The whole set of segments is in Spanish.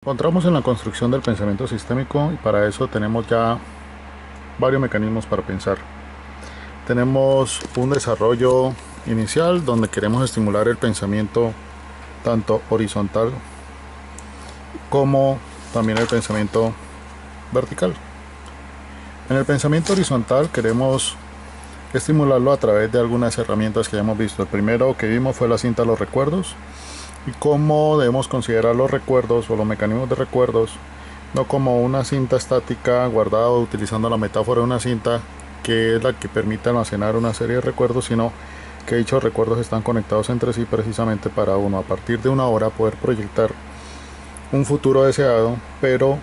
Encontramos en la construcción del pensamiento sistémico y para eso tenemos ya varios mecanismos para pensar. Tenemos un desarrollo inicial donde queremos estimular el pensamiento tanto horizontal como también el pensamiento vertical. En el pensamiento horizontal queremos estimularlo a través de algunas herramientas que ya hemos visto. El primero que vimos fue la cinta de los recuerdos y cómo debemos considerar los recuerdos o los mecanismos de recuerdos no como una cinta estática guardada utilizando la metáfora de una cinta que es la que permite almacenar una serie de recuerdos, sino que dichos recuerdos están conectados entre sí precisamente para uno a partir de una hora poder proyectar un futuro deseado, pero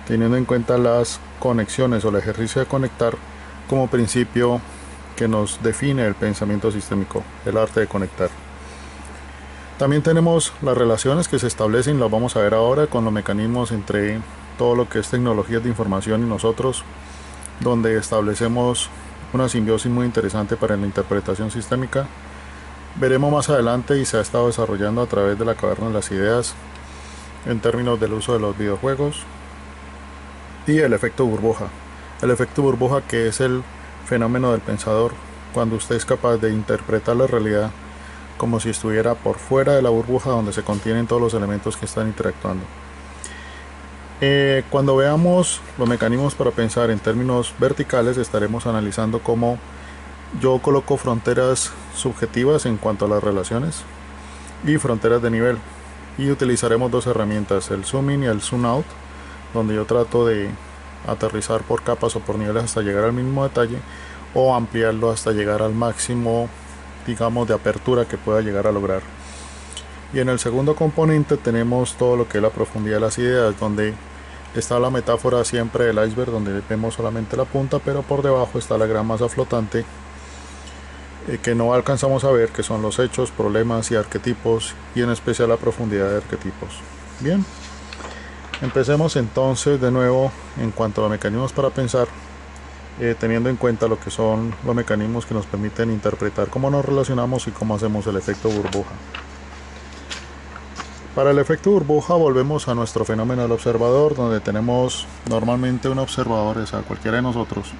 teniendo en cuenta las conexiones o el ejercicio de conectar como principio que nos define el pensamiento sistémico, el arte de conectar. También tenemos las relaciones que se establecen, las vamos a ver ahora con los mecanismos entre todo lo que es tecnologías de información y nosotros, donde establecemos una simbiosis muy interesante para la interpretación sistémica. Veremos más adelante y se ha estado desarrollando a través de la caverna de las ideas en términos del uso de los videojuegos y el efecto burbuja. El efecto burbuja, que es el fenómeno del pensador cuando usted es capaz de interpretar la realidad como si estuviera por fuera de la burbuja donde se contienen todos los elementos que están interactuando. Cuando veamos los mecanismos para pensar en términos verticales, estaremos analizando cómo yo coloco fronteras subjetivas en cuanto a las relaciones y fronteras de nivel, y utilizaremos dos herramientas, el zoom in y el zoom out, donde yo trato de aterrizar por capas o por niveles hasta llegar al mínimo detalle o ampliarlo hasta llegar al máximo, digamos, de apertura que pueda llegar a lograr. Y en el segundo componente tenemos todo lo que es la profundidad de las ideas, donde está la metáfora siempre del iceberg, donde vemos solamente la punta, pero por debajo está la gran masa flotante que no alcanzamos a ver, que son los hechos, problemas y arquetipos, y en especial la profundidad de arquetipos. Bien, empecemos entonces de nuevo en cuanto a los mecanismos para pensar, teniendo en cuenta lo que son los mecanismos que nos permiten interpretar cómo nos relacionamos y cómo hacemos el efecto burbuja. Para el efecto burbuja volvemos a nuestro fenómeno del observador, donde tenemos normalmente un observador, o sea, cualquiera de nosotros,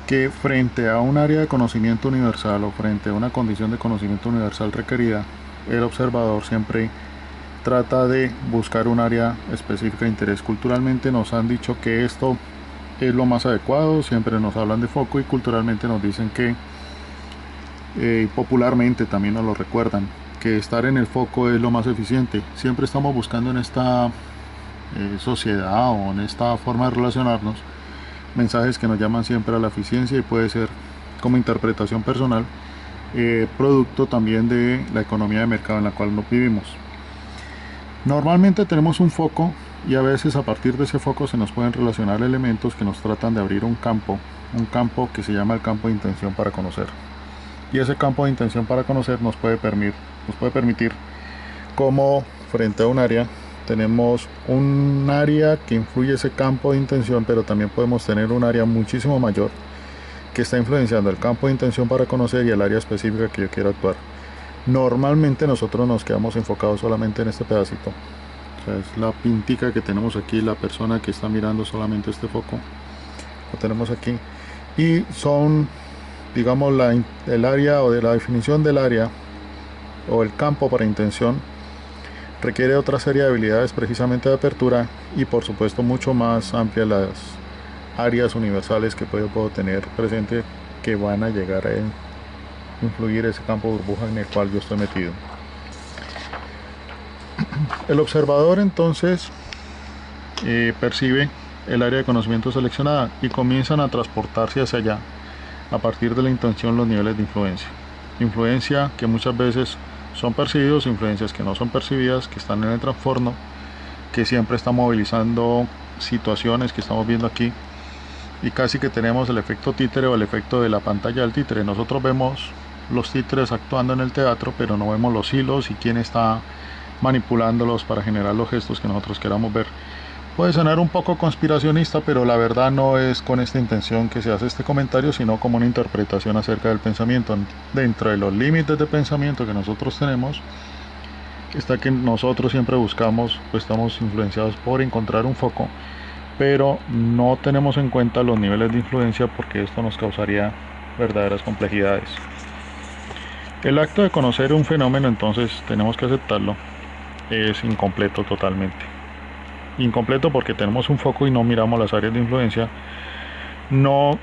que frente a un área de conocimiento universal o frente a una condición de conocimiento universal requerida, el observador siempre trata de buscar un área específica de interés. Culturalmente nos han dicho que esto es lo más adecuado, siempre nos hablan de foco y culturalmente nos dicen que, popularmente también nos lo recuerdan, que estar en el foco es lo más eficiente. Siempre estamos buscando en esta sociedad o en esta forma de relacionarnos mensajes que nos llaman siempre a la eficiencia, y puede ser como interpretación personal, producto también de la economía de mercado en la cual nos vivimos. Normalmente tenemos un foco y a veces a partir de ese foco se nos pueden relacionar elementos que nos tratan de abrir un campo que se llama el campo de intención para conocer. Y ese campo de intención para conocer nos puede permitir como frente a un área tenemos un área que influye ese campo de intención, pero también podemos tener un área muchísimo mayor que está influenciando el campo de intención para conocer y el área específica que yo quiero actuar. Normalmente nosotros nos quedamos enfocados solamente en este pedacito, o sea, es la pintica que tenemos aquí, la persona que está mirando solamente este foco, lo tenemos aquí, y son, digamos, el área o de la definición del área o el campo para intención requiere otra serie de habilidades precisamente de apertura y por supuesto mucho más amplias las áreas universales que puedo tener presente, que van a llegar a influir ese campo burbuja en el cual yo estoy metido. El observador entonces percibe el área de conocimiento seleccionada y comienzan a transportarse hacia allá a partir de la intención los niveles de influencia que muchas veces son percibidos, influencias que no son percibidas, que están en el trasfondo, que siempre está movilizando situaciones que estamos viendo aquí, y casi que tenemos el efecto títere o el efecto de la pantalla del títere. Nosotros vemos los títeres actuando en el teatro, pero no vemos los hilos y quién está manipulándolos para generar los gestos que nosotros queramos ver. Puede sonar un poco conspiracionista, pero la verdad no es con esta intención que se hace este comentario, sino como una interpretación acerca del pensamiento. Dentro de los límites de pensamiento que nosotros tenemos, está que nosotros siempre buscamos, pues estamos influenciados por encontrar un foco, pero no tenemos en cuenta los niveles de influencia porque esto nos causaría verdaderas complejidades. El acto de conocer un fenómeno, entonces tenemos que aceptarlo, es incompleto totalmente. Incompleto porque tenemos un foco y no miramos las áreas de influencia, no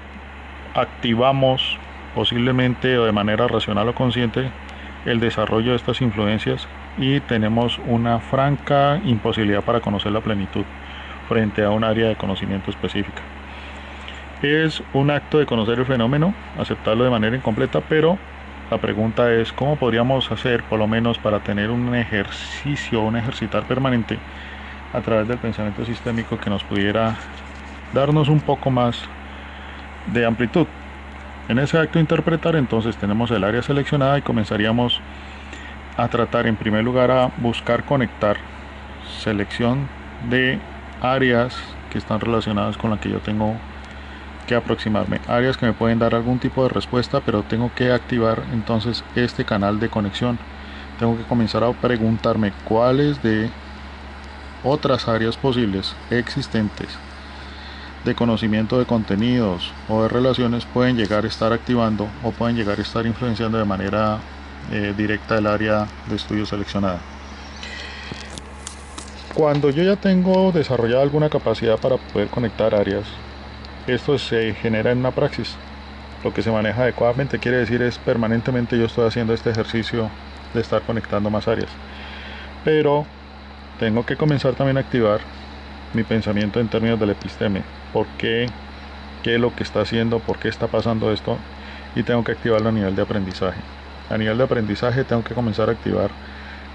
activamos posiblemente o de manera racional o consciente el desarrollo de estas influencias y tenemos una franca imposibilidad para conocer la plenitud frente a un área de conocimiento específica. Es un acto de conocer el fenómeno, aceptarlo de manera incompleta, pero la pregunta es cómo podríamos hacer, por lo menos para tener un ejercicio, un ejercitar permanente a través del pensamiento sistémico que nos pudiera darnos un poco más de amplitud. En ese acto de interpretar, entonces tenemos el área seleccionada y comenzaríamos a tratar en primer lugar a buscar conectar selección de áreas que están relacionadas con la que yo tengo que aproximarme, áreas que me pueden dar algún tipo de respuesta, pero tengo que activar entonces este canal de conexión. Tengo que comenzar a preguntarme cuáles de otras áreas posibles existentes de conocimiento de contenidos o de relaciones pueden llegar a estar activando o pueden llegar a estar influenciando de manera directa el área de estudio seleccionada. Cuando yo ya tengo desarrollada alguna capacidad para poder conectar áreas, esto se genera en una praxis. Lo que se maneja adecuadamente quiere decir es permanentemente yo estoy haciendo este ejercicio de estar conectando más áreas. Pero tengo que comenzar también a activar mi pensamiento en términos del episteme. ¿Por qué? ¿Qué es lo que está haciendo? ¿Por qué está pasando esto? Y tengo que activarlo a nivel de aprendizaje. A nivel de aprendizaje tengo que comenzar a activar,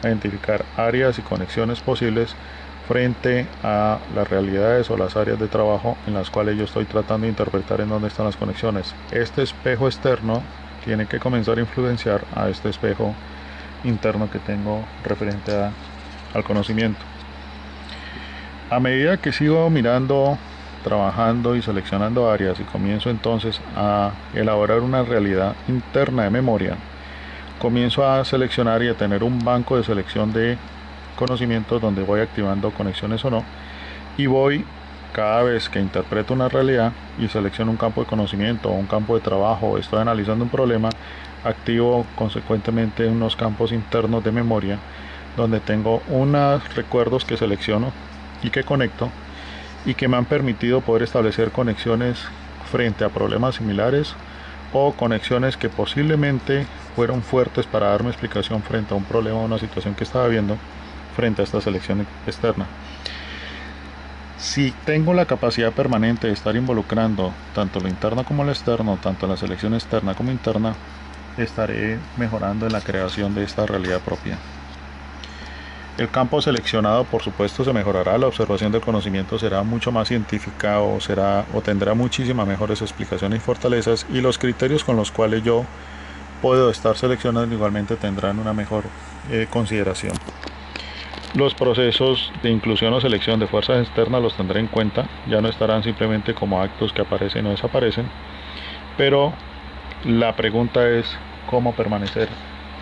a identificar áreas y conexiones posibles frente a las realidades o las áreas de trabajo en las cuales yo estoy tratando de interpretar en dónde están las conexiones. Este espejo externo tiene que comenzar a influenciar a este espejo interno que tengo referente al conocimiento. A medida que sigo mirando, trabajando y seleccionando áreas y comienzo entonces a elaborar una realidad interna de memoria, comienzo a seleccionar y a tener un banco de selección de conocimientos donde voy activando conexiones o no, y voy cada vez que interpreto una realidad y selecciono un campo de conocimiento o un campo de trabajo o estoy analizando un problema, activo consecuentemente unos campos internos de memoria donde tengo unos recuerdos que selecciono y que conecto y que me han permitido poder establecer conexiones frente a problemas similares o conexiones que posiblemente fueron fuertes para darme explicación frente a un problema o una situación que estaba viendo frente a esta selección externa. Si tengo la capacidad permanente de estar involucrando tanto lo interno como lo externo, tanto la selección externa como interna, estaré mejorando en la creación de esta realidad propia. El campo seleccionado, por supuesto, se mejorará, la observación del conocimiento será mucho más científica o tendrá muchísimas mejores explicaciones y fortalezas, y los criterios con los cuales yo puedo estar seleccionando igualmente tendrán una mejor consideración. Los procesos de inclusión o selección de fuerzas externas los tendré en cuenta, ya no estarán simplemente como actos que aparecen o desaparecen, pero la pregunta es cómo permanecer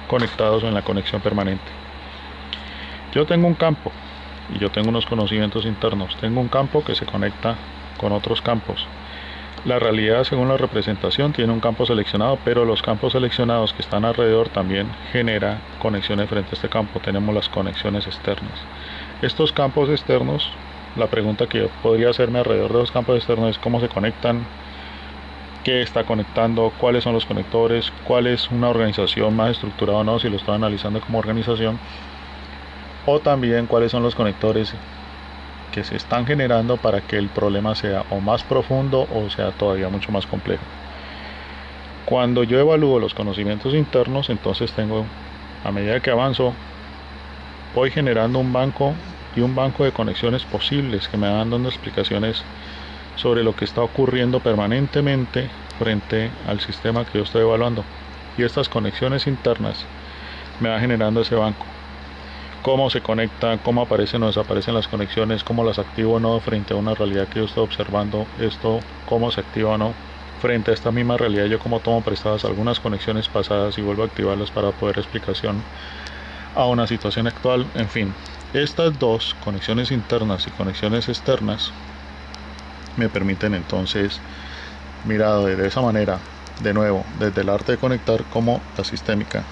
conectados en la conexión permanente. Yo tengo un campo y yo tengo unos conocimientos internos, tengo un campo que se conecta con otros campos. La realidad, según la representación, tiene un campo seleccionado, pero los campos seleccionados que están alrededor también genera conexiones frente a este campo. Tenemos las conexiones externas. Estos campos externos, la pregunta que yo podría hacerme alrededor de los campos externos es cómo se conectan, qué está conectando, cuáles son los conectores, cuál es una organización más estructurada o no, si lo estoy analizando como organización, o también cuáles son los conectores que se están generando para que el problema sea o más profundo o sea todavía mucho más complejo. Cuando yo evalúo los conocimientos internos, entonces a medida que avanzo, voy generando un banco de conexiones posibles que me van dando explicaciones sobre lo que está ocurriendo permanentemente frente al sistema que yo estoy evaluando. Y estas conexiones internas me van generando ese banco. Cómo se conecta, cómo aparecen o desaparecen las conexiones, cómo las activo o no frente a una realidad que yo estoy observando, cómo se activa o no frente a esta misma realidad, yo como tomo prestadas algunas conexiones pasadas y vuelvo a activarlas para poder explicación a una situación actual. En fin, estas dos, conexiones internas y conexiones externas, me permiten entonces, mirado de esa manera, de nuevo, desde el arte de conectar, como la sistémica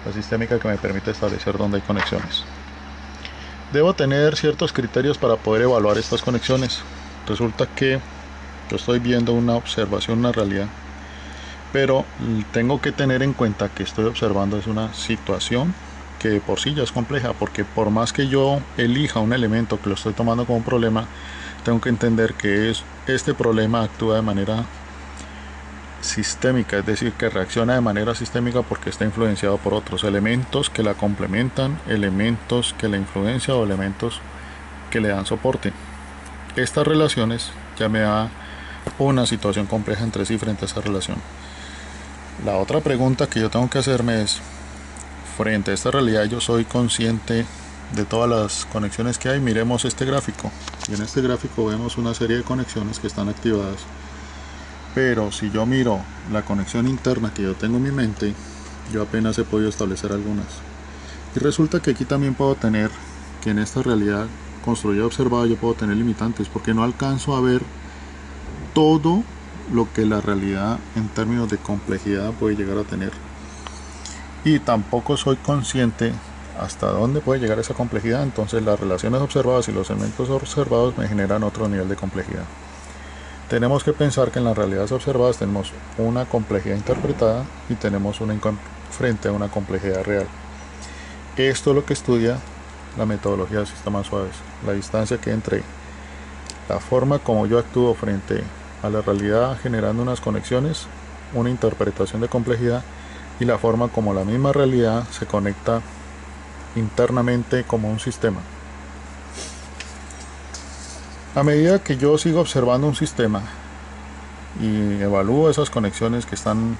que me permite establecer dónde hay conexiones. Debo tener ciertos criterios para poder evaluar estas conexiones. Resulta que yo estoy viendo una observación, una realidad, pero tengo que tener en cuenta que estoy observando es una situación que de por sí ya es compleja, porque por más que yo elija un elemento que lo estoy tomando como un problema, tengo que entender que este problema actúa de manera sistémica, es decir, que reacciona de manera sistémica porque está influenciado por otros elementos que la complementan, elementos que la influencian o elementos que le dan soporte. Estas relaciones ya me da una situación compleja entre sí frente a esa relación. La otra pregunta que yo tengo que hacerme es, frente a esta realidad, yo soy consciente de todas las conexiones que hay. Miremos este gráfico, y en este gráfico vemos una serie de conexiones que están activadas, pero si yo miro la conexión interna que yo tengo en mi mente, yo apenas he podido establecer algunas. Y resulta que aquí también puedo tener, que en esta realidad construida y observada, yo puedo tener limitantes, porque no alcanzo a ver todo lo que la realidad en términos de complejidad puede llegar a tener. Y tampoco soy consciente hasta dónde puede llegar esa complejidad. Entonces las relaciones observadas y los elementos observados me generan otro nivel de complejidad. Tenemos que pensar que en las realidades observadas tenemos una complejidad interpretada y tenemos una frente a una complejidad real. Esto es lo que estudia la metodología de sistemas suaves, la distancia que hay entre la forma como yo actúo frente a la realidad generando unas conexiones, una interpretación de complejidad, y la forma como la misma realidad se conecta internamente como un sistema. A medida que yo sigo observando un sistema y evalúo esas conexiones que están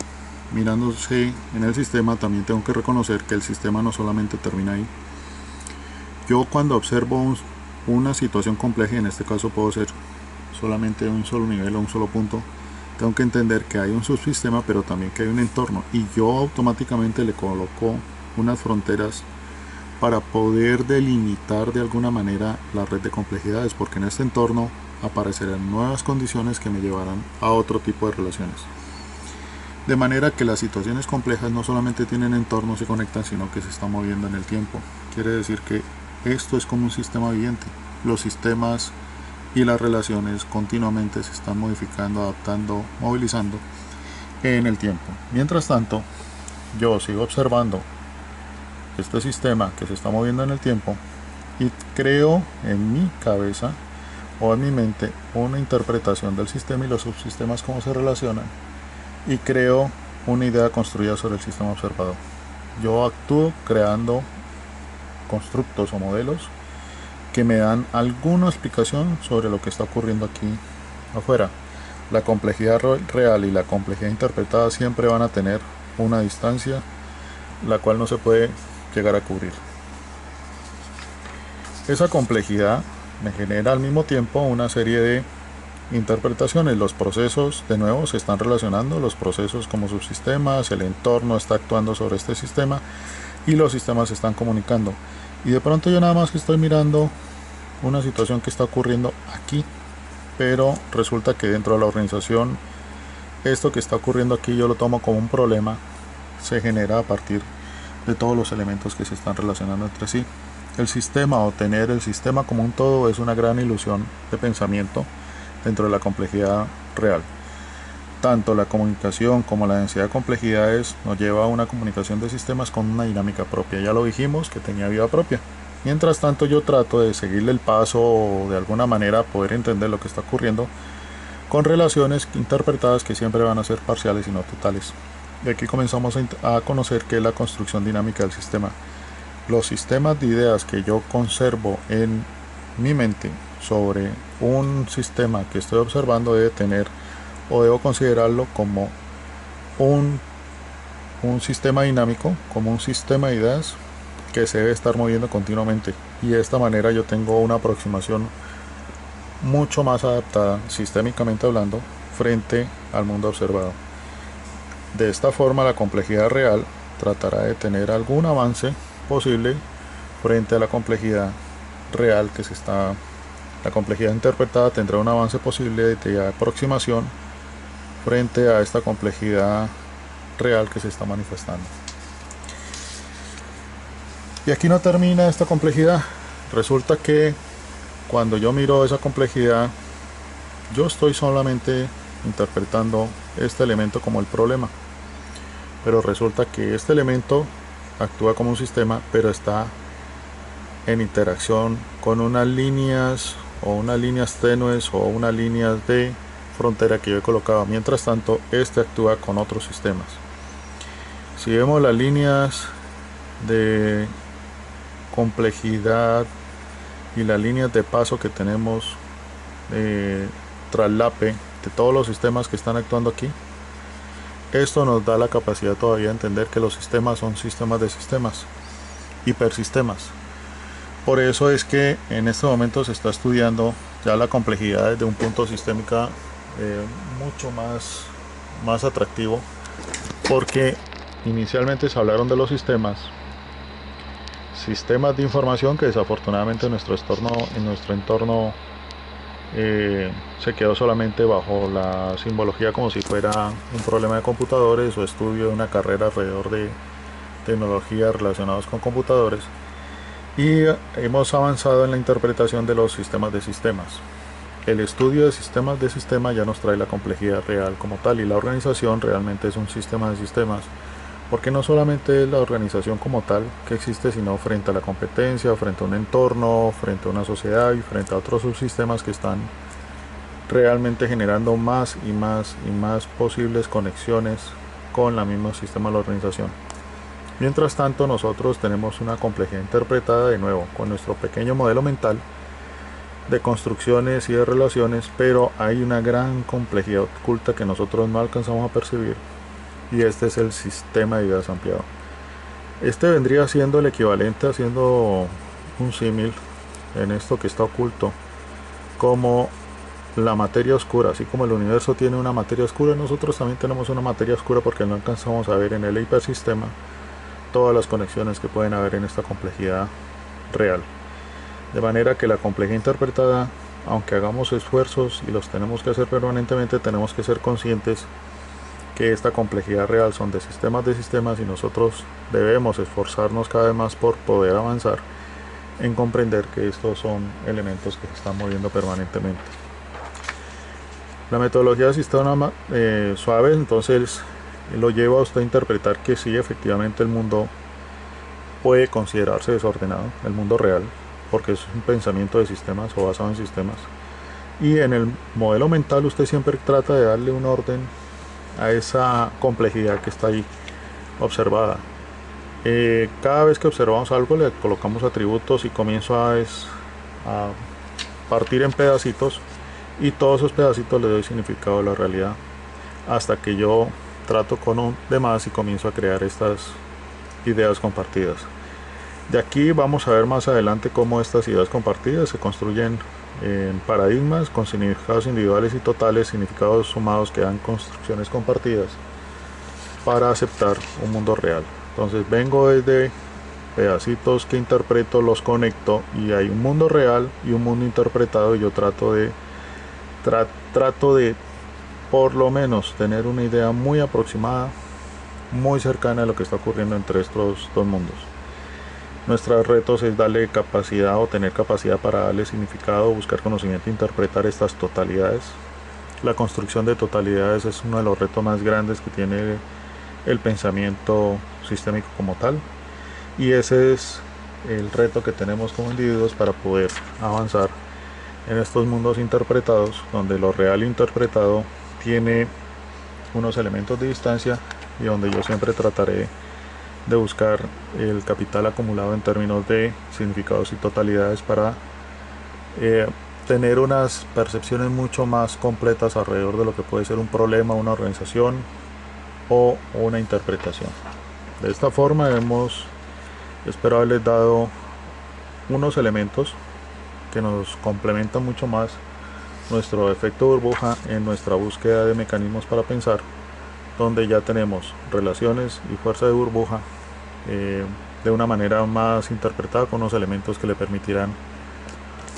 mirándose en el sistema, también tengo que reconocer que el sistema no solamente termina ahí. Yo cuando observo una situación compleja, y en este caso puedo ser solamente de un solo nivel o un solo punto, tengo que entender que hay un subsistema, pero también que hay un entorno, y yo automáticamente le coloco unas fronteras para poder delimitar de alguna manera la red de complejidades, porque en este entorno aparecerán nuevas condiciones que me llevarán a otro tipo de relaciones. De manera que las situaciones complejas no solamente tienen entorno, se conectan, sino que se están moviendo en el tiempo. Quiere decir que esto es como un sistema viviente. Los sistemas y las relaciones continuamente se están modificando, adaptando, movilizando en el tiempo. Mientras tanto, yo sigo observando este sistema que se está moviendo en el tiempo y creo en mi cabeza o en mi mente una interpretación del sistema y los subsistemas, cómo se relacionan, y creo una idea construida sobre el sistema observado. Yo actúo creando constructos o modelos que me dan alguna explicación sobre lo que está ocurriendo aquí afuera. La complejidad real y la complejidad interpretada siempre van a tener una distancia, la cual no se puede llegar a cubrir. Esa complejidad me genera al mismo tiempo una serie de interpretaciones. Los procesos de nuevo se están relacionando, los procesos como subsistemas, el entorno está actuando sobre este sistema y los sistemas se están comunicando. Y de pronto yo nada más que estoy mirando una situación que está ocurriendo aquí, pero resulta que dentro de la organización esto que está ocurriendo aquí yo lo tomo como un problema, se genera a partir de todos los elementos que se están relacionando entre sí. El sistema, o tener el sistema como un todo, es una gran ilusión de pensamiento dentro de la complejidad real. Tanto la comunicación como la densidad de complejidades nos lleva a una comunicación de sistemas con una dinámica propia. Ya lo dijimos, que tenía vida propia. Mientras tanto yo trato de seguirle el paso o de alguna manera poder entender lo que está ocurriendo con relaciones interpretadas que siempre van a ser parciales y no totales. Y aquí comenzamos a conocer qué es la construcción dinámica del sistema. Los sistemas de ideas que yo conservo en mi mente sobre un sistema que estoy observando debe tener, o debo considerarlo como un sistema dinámico, como un sistema de ideas que se debe estar moviendo continuamente, y de esta manera yo tengo una aproximación mucho más adaptada, sistémicamente hablando, frente al mundo observado. De esta forma la complejidad real tratará de tener algún avance posible frente a la complejidad real la complejidad interpretada tendrá un avance posible de aproximación frente a esta complejidad real que se está manifestando. Y aquí no termina esta complejidad. Resulta que cuando yo miro esa complejidad, yo estoy solamente interpretando este elemento como el problema, pero resulta que este elemento actúa como un sistema, pero está en interacción con unas líneas tenues o unas líneas de frontera que yo he colocado. Mientras tanto, este actúa con otros sistemas. Si vemos las líneas de complejidad y las líneas de paso que tenemos, traslape de todos los sistemas que están actuando aquí, esto nos da la capacidad todavía de entender que los sistemas son sistemas de sistemas, hipersistemas. Por eso es que en este momento se está estudiando ya la complejidad desde un punto sistémica mucho más atractivo, porque inicialmente se hablaron de los sistemas de información que desafortunadamente en nuestro entorno se quedó solamente bajo la simbología como si fuera un problema de computadores o estudio de una carrera alrededor de tecnologías relacionadas con computadores, y hemos avanzado en la interpretación de los sistemas de sistemas. El estudio de sistemas ya nos trae la complejidad real como tal, y la organización realmente es un sistema de sistemas, porque no solamente es la organización como tal que existe, sino frente a la competencia, frente a un entorno, frente a una sociedad y frente a otros subsistemas que están realmente generando más y más posibles conexiones con la misma sistema de la organización. Mientras tanto, nosotros tenemos una complejidad interpretada de nuevo con nuestro pequeño modelo mental de construcciones y de relaciones, pero hay una gran complejidad oculta que nosotros no alcanzamos a percibir, y este es el sistema de ideas ampliado. Este vendría siendo el equivalente, haciendo un símil en esto que está oculto, como la materia oscura. Así como el universo tiene una materia oscura, nosotros también tenemos una materia oscura, porque no alcanzamos a ver en el hipersistema todas las conexiones que pueden haber en esta complejidad real. De manera que la complejidad interpretada, aunque hagamos esfuerzos y los tenemos que hacer permanentemente, tenemos que ser conscientes que esta complejidad real son de sistemas, y nosotros debemos esforzarnos cada vez más por poder avanzar en comprender que estos son elementos que se están moviendo permanentemente. La metodología de sistema suave entonces lo lleva a usted a interpretar que sí, efectivamente el mundo puede considerarse desordenado, el mundo real, porque es un pensamiento de sistemas o basado en sistemas, y en el modelo mental usted siempre trata de darle un orden a esa complejidad que está ahí observada. Cada vez que observamos algo le colocamos atributos y comienzo a partir en pedacitos, y todos esos pedacitos le doy significado a la realidad, hasta que yo trato con un demás y comienzo a crear estas ideas compartidas. De aquí vamos a ver más adelante cómo estas ideas compartidas se construyen en paradigmas con significados individuales y totales, significados sumados que dan construcciones compartidas para aceptar un mundo real. Entonces vengo desde pedacitos que interpreto, los conecto, y hay un mundo real y un mundo interpretado, y yo trato de por lo menos tener una idea muy aproximada, muy cercana a lo que está ocurriendo entre estos dos mundos. Nuestros retos es darle capacidad o tener capacidad para darle significado, buscar conocimiento, interpretar estas totalidades. La construcción de totalidades es uno de los retos más grandes que tiene el pensamiento sistémico como tal, y ese es el reto que tenemos como individuos para poder avanzar en estos mundos interpretados, donde lo real interpretado tiene unos elementos de distancia, y donde yo siempre trataré de buscar el capital acumulado en términos de significados y totalidades para tener unas percepciones mucho más completas alrededor de lo que puede ser un problema, una organización o una interpretación. De esta forma espero haberles dado unos elementos que nos complementan mucho más nuestro efecto burbuja en nuestra búsqueda de mecanismos para pensar, donde ya tenemos relaciones y fuerza de burbuja de una manera más interpretada, con unos elementos que le permitirán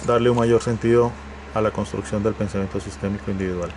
darle un mayor sentido a la construcción del pensamiento sistémico individual.